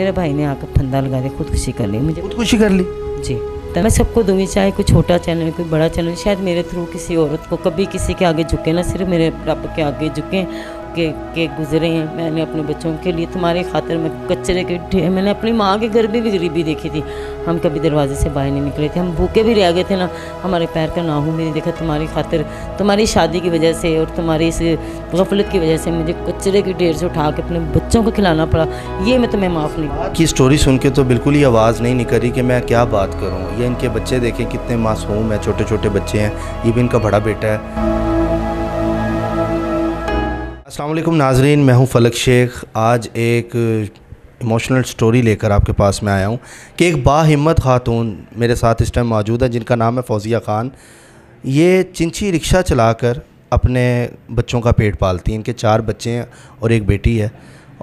मेरे भाई ने आकर फंदा लगा दिया, खुदकुशी कर ली। मुझे खुदकुशी कर ली जी। तो मैं सबको दूंगी, चाहे कोई छोटा चैनल कोई बड़ा चैनल, शायद मेरे थ्रू किसी औरत को कभी किसी के आगे झुके ना, सिर्फ मेरे रब के आगे झुके के गुजरे हैं। मैंने अपने बच्चों के लिए तुम्हारी खातिर मैं कचरे के मैंने अपनी माँ के घर भी गरीबी देखी थी। हम कभी दरवाजे से बाहर नहीं निकले थे, हम भूखे भी रह गए थे ना, हमारे पैर का नाहू भी नहीं देखा। तुम्हारी खातिर, तुम्हारी शादी की वजह से और तुम्हारी इस गफलत की वजह से मुझे कचरे की ढेर से उठा के अपने बच्चों को खिलाना पड़ा। ये मैं तुम्हें माफ़ नहीं करूँ। की स्टोरी सुन के तो बिल्कुल ही आवाज़ नहीं निकल रही कि मैं क्या बात करूँ। ये इनके बच्चे देखें कितने मासूम हैं, छोटे छोटे बच्चे हैं। ये भी इनका बड़ा बेटा है। अस्सलाम वालेकुम नाजरीन, मैं हूं फलक शेख। आज एक इमोशनल स्टोरी लेकर आपके पास में आया हूं कि एक बाहिम्मत खातून मेरे साथ इस टाइम मौजूद है जिनका नाम है फौजिया ख़ान। ये चिंची रिक्शा चलाकर अपने बच्चों का पेट पालती हैं। इनके 4 बच्चे हैं और एक बेटी है,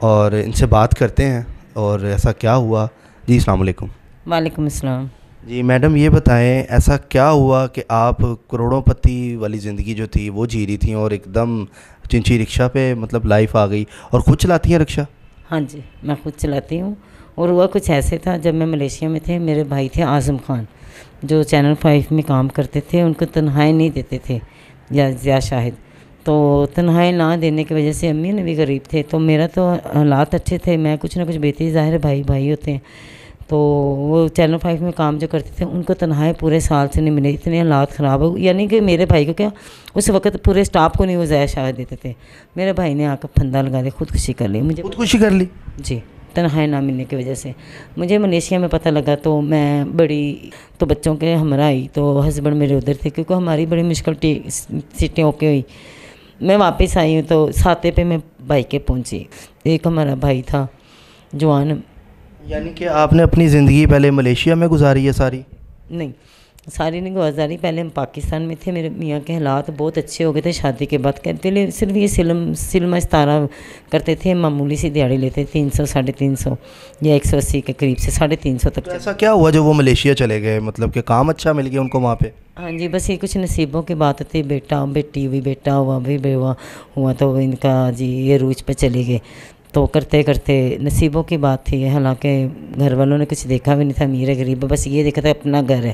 और इनसे बात करते हैं और ऐसा क्या हुआ। जी अस्सलाम वालेकुम। वालेकुम अस्सलाम। जी मैडम, ये बताएं ऐसा क्या हुआ कि आप करोड़ोंपति वाली ज़िंदगी जो थी वो जी रही थी और एकदम चिंची रिक्शा पे मतलब लाइफ आ गई। और ख़ुद चलाती हैं रिक्शा? हाँ जी, मैं खुद चलाती हूँ। और हुआ कुछ ऐसे था, जब मैं मलेशिया में थे, मेरे भाई थे आज़म खान जो चैनल 5 में काम करते थे। उनको तन्हाई नहीं देते थे या शायद, तो तन्हाई ना देने की वजह से अम्मी ने भी गरीब थे, तो मेरा तो हालात अच्छे थे। मैं कुछ ना कुछ बेहतरी, ज़ाहिर भाई भाई होते हैं। तो वो चैनल 5 में काम जो करते थे उनको तन्हाई पूरे साल से नहीं मिली, इतने हालात ख़राब हो, यानी कि मेरे भाई को क्या, उस वक्त पूरे स्टाफ को नहीं वो ज़ाया शायद देते थे। मेरे भाई ने आकर फंदा लगा दिया, खुदकुशी कर ली। मुझे खुदकुशी कर ली जी, तन्हाई ना मिलने की वजह से। मुझे मलेशिया में पता लगा तो मैं बड़ी, तो बच्चों के हमरा आई, तो हस्बैंड मेरे उधर थे क्योंकि हमारी बड़ी मुश्किल सीटें ओके हुई। मैं वापस आई हूँ तो साते पे मैं भाई के पहुँची। एक हमारा भाई था जवान। यानी कि आपने अपनी ज़िंदगी पहले मलेशिया में गुजारी है सारी? नहीं, सारी नहीं गुजारी। पहले हम पाकिस्तान में थे। मेरे मियाँ के हालात बहुत अच्छे हो गए थे शादी के बाद। पहले सिर्फ ये सिलमा इस्तारा करते थे, मामूली सी दिहाड़ी लेते, 300 350 या 180 के करीब से 350 तक। तो ऐसा क्या हुआ जो वो मलेशिया चले गए, मतलब कि काम अच्छा मिल गया उनको वहाँ पे? हाँ जी, बस ये कुछ नसीबों की बात थी। बेटा बेटी हुई, बेटा हुआ भी बेवा हुआ, तो इनका जी ये रूज पे चले गए। तो करते करते नसीबों की बात थी। हालांकि घर वालों ने कुछ देखा भी नहीं था, अमीर है गरीब, बस ये देखा था अपना घर है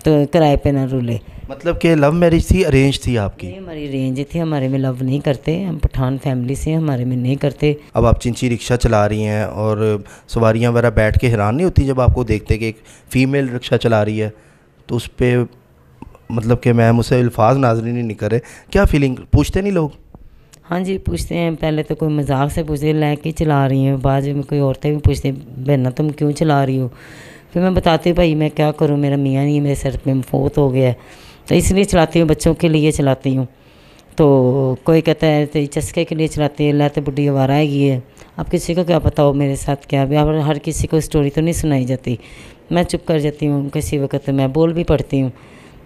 तो किराए पे ना रूले। मतलब कि लव मैरिज थी, अरेंज थी आपकी? ये हमारी रेंज थी, हमारे में लव नहीं करते, हम पठान फैमिली से, हमारे में नहीं करते। अब आप चिंची रिक्शा चला रही हैं और सवारियाँ वगैरह बैठ के हैरान नहीं होती जब आपको देखते कि एक फ़ीमेल रिक्शा चला रही है? तो उस पर मतलब कि मैं मुझसे अल्फाज नाज़रीन नहीं कर रहे, क्या फीलिंग पूछते नहीं लोग? हाँ जी, पूछते हैं। पहले तो कोई मजाक से पूछते लैके चला रही हैं, बाद में कोई औरतें भी पूछते बहना तुम क्यों चला रही हो। फिर मैं बताती हूँ भाई मैं क्या करूँ, मेरा मियाँ नहीं, मेरे सर पे फोत हो गया है, तो इसलिए चलाती हूँ, बच्चों के लिए चलाती हूँ। तो कोई कहता है तो चस्के के लिए चलाती है, लाते बुढ़ी आवारा आएगी है। अब किसी को क्या पता हो मेरे साथ क्या भी, अब हर किसी को स्टोरी तो नहीं सुनाई जाती। मैं चुप कर जाती हूँ, किसी वक्त मैं बोल भी पड़ती हूँ,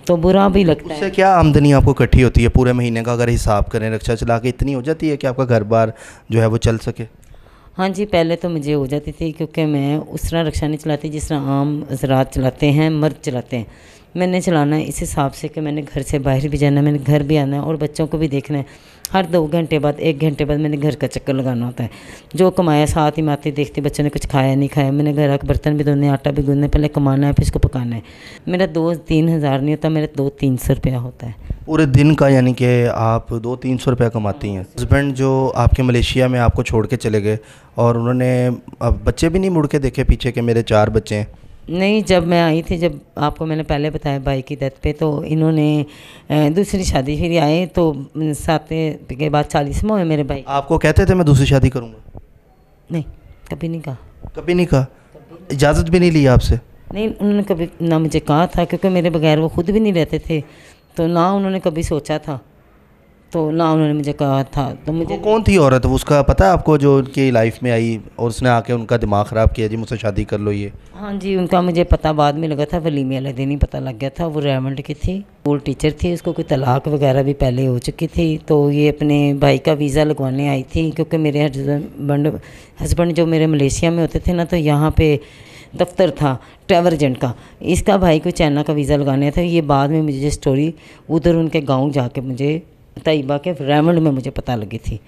तो बुरा भी लगता है। उससे क्या आमदनी आपको इकट्ठी होती है पूरे महीने का अगर हिसाब करें? रिक्शा चला के इतनी हो जाती है कि आपका घर बार जो है वो चल सके? हाँ जी, पहले तो मुझे हो जाती थी क्योंकि मैं उस तरह रिक्शा नहीं चलाती जिस तरह आम हज़रात चलाते हैं, मर्द चलाते हैं। मैंने चलाना है इस हिसाब से कि मैंने घर से बाहर भी जाना है, मैंने घर भी आना है और बच्चों को भी देखना है। हर 2 घंटे बाद 1 घंटे बाद मैंने घर का चक्कर लगाना होता है। जो कमाया साथ ही में आती देखती बच्चों ने कुछ खाया नहीं खाया, मैंने घर का बर्तन भी धोने, आटा भी गूंदना, पहले कमाना है फिर इसको पकाना है। मेरा 2-3 हज़ार नहीं होता, मेरा 200-300 रुपया होता है पूरे दिन का। यानी कि आप 200-300 रुपया कमाती हैं। हस्बैंड जो आपके मलेशिया में आपको छोड़ के चले गए और उन्होंने अब बच्चे भी नहीं मुड़ के देखे पीछे के मेरे 4 बच्चे हैं? नहीं, जब मैं आई थी, जब आपको मैंने पहले बताया भाई की डेथ पे, तो इन्होंने दूसरी शादी फिर आए, तो 7 के बाद 40वां हुए मेरे भाई। आपको कहते थे मैं दूसरी शादी करूँगा? नहीं, कभी नहीं कहा। कभी नहीं कहा? इजाज़त भी नहीं ली आपसे? नहीं, उन्होंने कभी ना मुझे कहा था, क्योंकि मेरे बगैर वो खुद भी नहीं रहते थे, तो ना उन्होंने कभी सोचा था, तो ना उन्होंने मुझे कहा था। तो मुझे कौन थी औरत उसका पता है आपको जो उनकी लाइफ में आई और उसने आके उनका दिमाग ख़राब किया, जी मुझसे शादी कर लो ये? हाँ जी, उनका मुझे पता बाद में लगा था, वलीमे वाले दिन ही पता लग गया था। वो रेमंड की थी, स्कूल टीचर थी, उसको कोई तलाक वगैरह भी पहले हो चुकी थी। तो ये अपने भाई का वीज़ा लगवाने आई थी, क्योंकि मेरे हस्बैंड जो मेरे मलेशिया में होते थे ना, तो यहाँ पे दफ्तर था ट्रैवल एजेंट का, इसका भाई को चाइना का वीज़ा लगाना था। ये बाद में मुझे स्टोरी उधर उनके गाँव जाके मुझे तैयबा के रेमंड में मुझे पता लगी थी।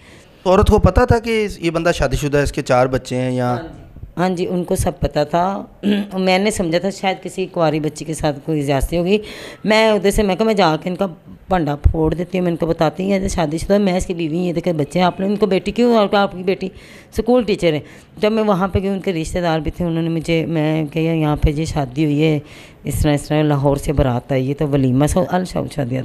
तो औरत को पता था कि ये बंदा शादीशुदा है, इसके 4 बच्चे हैं? या हाँ जी, उनको सब पता था। मैंने समझा था शायद किसी कुंवारी बच्ची के साथ कोई ज्यादती होगी। मैं उधर से मैं कहा मैं जाके इनका भांडा फोड़ देती हूँ, मैं इनको बताती हूँ शादीशुदा मैं इसकी बीवी, ये देखे बच्चे हैं, आपने इनको बेटी क्यों, और आपकी बेटी स्कूल टीचर है। जब मैं वहाँ पे गई, उनके रिश्तेदार भी थे, उन्होंने मुझे, मैं कहा यहाँ पे जी शादी हुई है, इस तरह लाहौर से बारात आई है, तो वलीमा शादी है।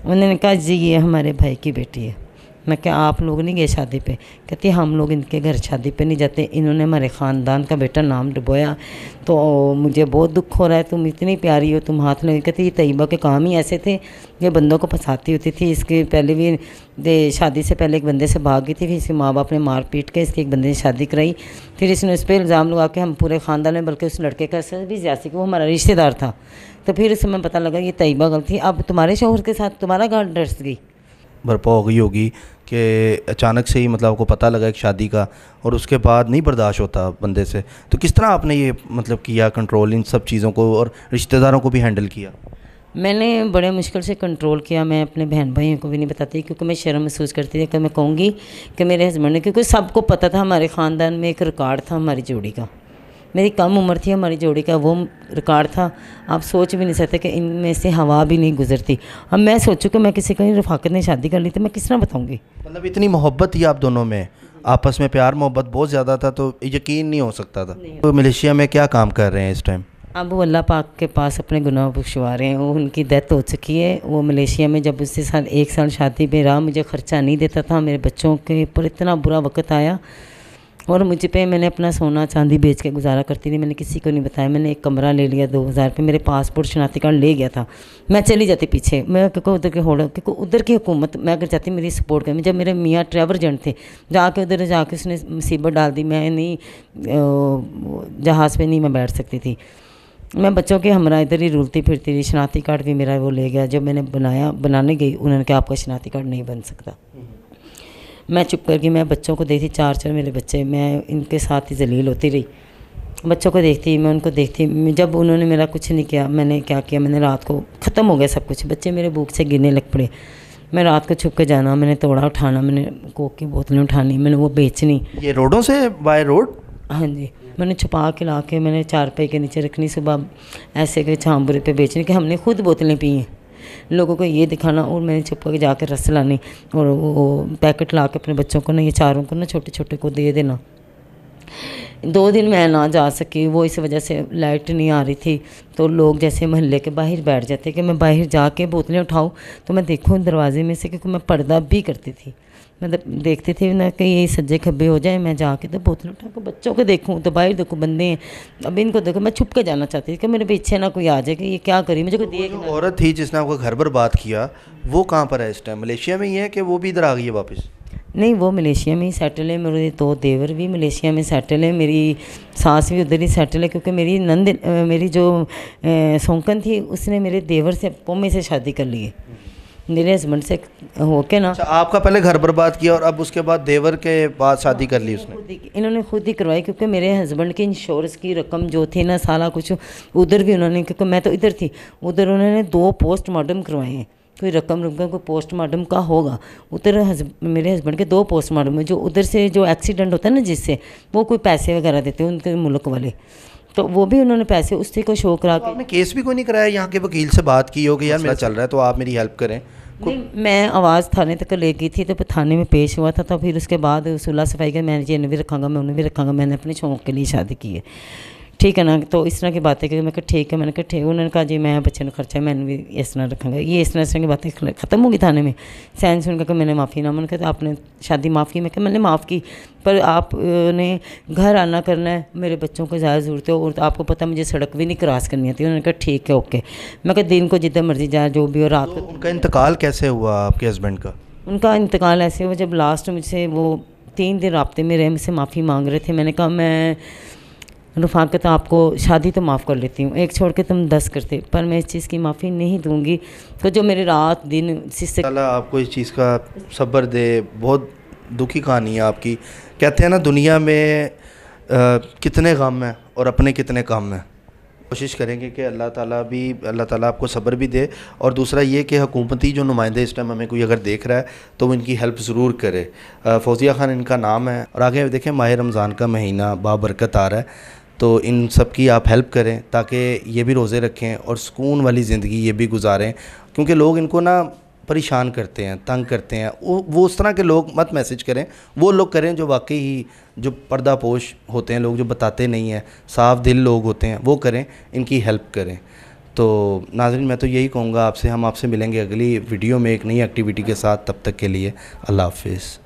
उन्होंने कहा जी ये हमारे भाई की बेटी है। मैं क्या आप लोग नहीं गए शादी पे? कहती हम लोग इनके घर शादी पे नहीं जाते, इन्होंने हमारे ख़ानदान का बेटा नाम डुबोया, तो मुझे बहुत दुख हो रहा है, तुम इतनी प्यारी हो, तुम हाथ लगे। कहती ये तैयबा के काम ही ऐसे थे, ये बंदों को फंसाती होती थी। इसके पहले भी शादी से पहले एक बंदे से भाग गई थी, फिर इसके माँ बाप ने मार पीट के इसकी एक बंदे से शादी कराई, फिर इसने उस पर इल्ज़ाम लगा के हम पूरे ख़ानदान में, बल्कि उस लड़के का सर भी ज्यादा कि वो हमारा रिश्तेदार था। तो फिर उस समय पता लगा ये तैयबा गलती, अब तुम्हारे शौहर के साथ तुम्हारा गांठ डस गई, बर्पा हो गई होगी कि अचानक से ही मतलब आपको पता लगा एक शादी का, और उसके बाद नहीं बर्दाश्त होता बंदे से। तो किस तरह आपने ये मतलब किया कंट्रोल इन सब चीज़ों को, और रिश्तेदारों को भी हैंडल किया? मैंने बड़े मुश्किल से कंट्रोल किया। मैं अपने बहन भाइयों को भी नहीं बताती, क्योंकि मैं शर्म महसूस करती थी कि मैं कहूँगी कि मेरे हस्बैंड ने, क्योंकि सबको पता था हमारे ख़ानदान में एक रिकॉर्ड था हमारी जोड़ी का, मेरी कम उम्र थी हमारी जोड़ी का, वो रिकॉर्ड था। आप सोच भी नहीं सकते कि इनमें से हवा भी नहीं गुजरती। अब मैं सोचूँ कि मैं किसी की रफ़ाकत ने शादी कर ली तो मैं किस तरह बताऊँगी। मतलब इतनी मोहब्बत थी आप दोनों में, आपस में प्यार मोहब्बत बहुत ज़्यादा था, तो यकीन नहीं हो सकता था। तो मलेशिया में क्या काम कर रहे हैं इस टाइम? अब वो अल्लाह पाक के पास अपने गुनाह बख्शवा रहे हैं। वो उनकी डेथ हो चुकी है। वो मलेशिया में जब उससे साल 1 साल शादी पे रहा, मुझे ख़र्चा नहीं देता था, मेरे बच्चों के ऊपर इतना बुरा वक्त आया, और मुझे पे मैंने अपना सोना चांदी बेच के गुजारा करती थी। मैंने किसी को नहीं बताया। मैंने एक कमरा ले लिया 2000 पे, मेरे पासपोर्ट शनाख्ती कार्ड ले गया था। मैं चली जाती पीछे, मैं क्योंकि उधर के होड़, क्योंकि उधर की हुकूमत मैं अगर चाहती मेरी सपोर्ट करें। जब मेरे मियाँ ट्रैवल एजेंट थे, जाके उधर जाके उसने मुसीबत डाल दी। मैं नहीं जहाज़ पे नहीं मैं बैठ सकती थी। मैं बच्चों के हमरा इधर ही रुलती फिरती थी। शनाख्ती कार्ड भी मेरा वो ले गया। जब मैंने बनाने गई, उन्होंने कहा आपका शनाख्ती कार्ड नहीं बन सकता। मैं चुप कर गई। मैं बच्चों को देखती, 4 मेरे बच्चे, मैं इनके साथ ही जलील होती रही। बच्चों को देखती, मैं उनको देखती। जब उन्होंने मेरा कुछ नहीं किया, मैंने क्या किया, मैंने रात को ख़त्म हो गया सब कुछ। बच्चे मेरे भूख से गिरने लग पड़े। मैं रात को छुप के जाना, मैंने तोड़ा उठाना, मैंने कोक की बोतलें उठानी, मैंने वो बेचनी। ये रोडों से बाय रोड? हाँ जी, मैंने छुपा के ला के मैंने चारपाई के नीचे रखनी, सुबह ऐसे के छांबुरे पे बेचनी कि हमने खुद बोतलें पी हैं, लोगों को ये दिखाना। और मैंने छुप के जाकर रस लानी, और वो पैकेट ला के अपने बच्चों को ना, ये चारों को ना, छोटे छोटे को दे देना। 2 दिन मैं ना जा सकी, वो इस वजह से लाइट नहीं आ रही थी। तो लोग जैसे मोहल्ले के बाहर बैठ जाते कि मैं बाहर जाके बोतलें उठाऊं, तो मैं देखूं दरवाजे में से, क्योंकि मैं पर्दा भी करती थी। मतलब देखती थी ना कि ये सज्जे खब्बे हो जाए, मैं जाके तो बोतल उठा के बच्चों को देखूं, तो बाहर देखो बंदे हैं। अब इनको देखो, मैं छुप के जाना चाहती थी कि मेरे पीछे ना कोई आ जाए कि ये क्या करी, मुझे कोई देख ना। औरत थी जिसने आपका घर बर्बाद किया, वो कहाँ पर है इस टाइम? मलेशिया में ही है कि वो भी इधर आ गई है वापस? नहीं, वो मलेशिया में ही सेटल है। मेरे 2 देवर भी मलेशिया में सेटल है, मेरी सास भी उधर ही सेटल है। क्योंकि मेरी नंद, मेरी जो सौंकन थी, उसने मेरे देवर से पोमे से शादी कर ली है, मेरे हस्बैंड से होके ना। अच्छा, आपका पहले घर बर्बाद किया और अब उसके बाद देवर के बाद शादी कर ली उसने? इन्होंने खुद ही करवाई, क्योंकि मेरे हस्बैंड की इंश्योरेंस की रकम जो थी ना, सारा कुछ उधर भी उन्होंने, क्योंकि मैं तो इधर थी, उधर उन्होंने 2 पोस्टमार्टम करवाए हैं। कोई रकम कोई पोस्टमार्टम का होगा, उधर मेरे हस्बैंड के 2 पोस्टमार्टम में, जो उधर से जो एक्सीडेंट होता है ना जिससे, वो कोई पैसे वगैरह देते हैं उनके मुल्क वाले, तो वो भी उन्होंने पैसे उससे को शो करा के। आपने केस भी कोई नहीं कराया? यहाँ के वकील से बात की हो कि यार मेरा चल रहा है तो आप मेरी हेल्प करें? नहीं, मैं आवाज़ थाने तक ले गई थी, तो थाने में पेश हुआ था। तो फिर उसके बाद सुलह सफाई का, मैं ये भी रखांगा, मैं उन्हें भी रखांगा, मैंने अपने शौक़ के लिए शादी की है, ठीक है ना। तो इस तरह की बातें की, मैं कहा ठीक है, मैंने कहा ठीक। उन्होंने कहा जी मैं बच्चे ने खर्चा मैंने भी इस तरह रखांगा। ये इस तरह की बातें ख़त्म होगी थाने में। सैन सुन का मैंने माफ़ी ना, मैंने कहा आपने शादी माफ़ की? मैं कहा मैंने माफ़ की, पर आपने घर आना करना है, मेरे बच्चों को ज़्यादा ज़रूरत है, और तो आपको पता मुझे सड़क भी नहीं क्रॉस करनी आती। उन्होंने कहा ठीक है, ओके। मैं कहा दिन को जितना मर्जी जाए, जो भी हो, रात को। उनका इंतकाल कैसे हुआ आपके हस्बैंड का? उनका इंतकाल ऐसे हुआ, जब लास्ट मुझसे वो 3 दिन राब्ते में रहे, मुझसे माफ़ी मांग रहे थे। मैंने कहा मैं रफ़ाकत आपको शादी तो माफ़ कर लेती हूँ, एक छोड़ के तुम 10 करते, पर मैं इस चीज़ की माफ़ी नहीं दूंगी। तो जो मेरे रात दिन सिस्से अल्लाह आपको इस चीज़ का सब्र दे। बहुत दुखी कहानी है आपकी। कहते हैं ना दुनिया में कितने गम हैं और अपने कितने कम हैं। कोशिश करेंगे कि अल्लाह ताला आपको सब्र भी दे। और दूसरा ये कि हुकूमती जो नुमाइंदे इस टाइम हमें कोई अगर देख रहा है तो वो इनकी हेल्प ज़रूर करे। फौजिया खान इनका नाम है। और आगे देखें माह रमज़ान का महीना बाबरकत आ रहा है, तो इन सब की आप हेल्प करें ताकि ये भी रोज़े रखें और सुकून वाली ज़िंदगी ये भी गुजारें। क्योंकि लोग इनको ना परेशान करते हैं, तंग करते हैं। वो उस तरह के लोग मत मैसेज करें, वो लोग करें जो वाकई ही जो पर्दापोश होते हैं, लोग जो बताते नहीं हैं, साफ दिल लोग होते हैं, वो करें, इनकी हेल्प करें। तो नाज़रीन मैं तो यही कहूँगा आपसे, हम आपसे मिलेंगे अगली वीडियो में एक नई एक्टिविटी के साथ। तब तक के लिए अल्लाह हाफ़िज़।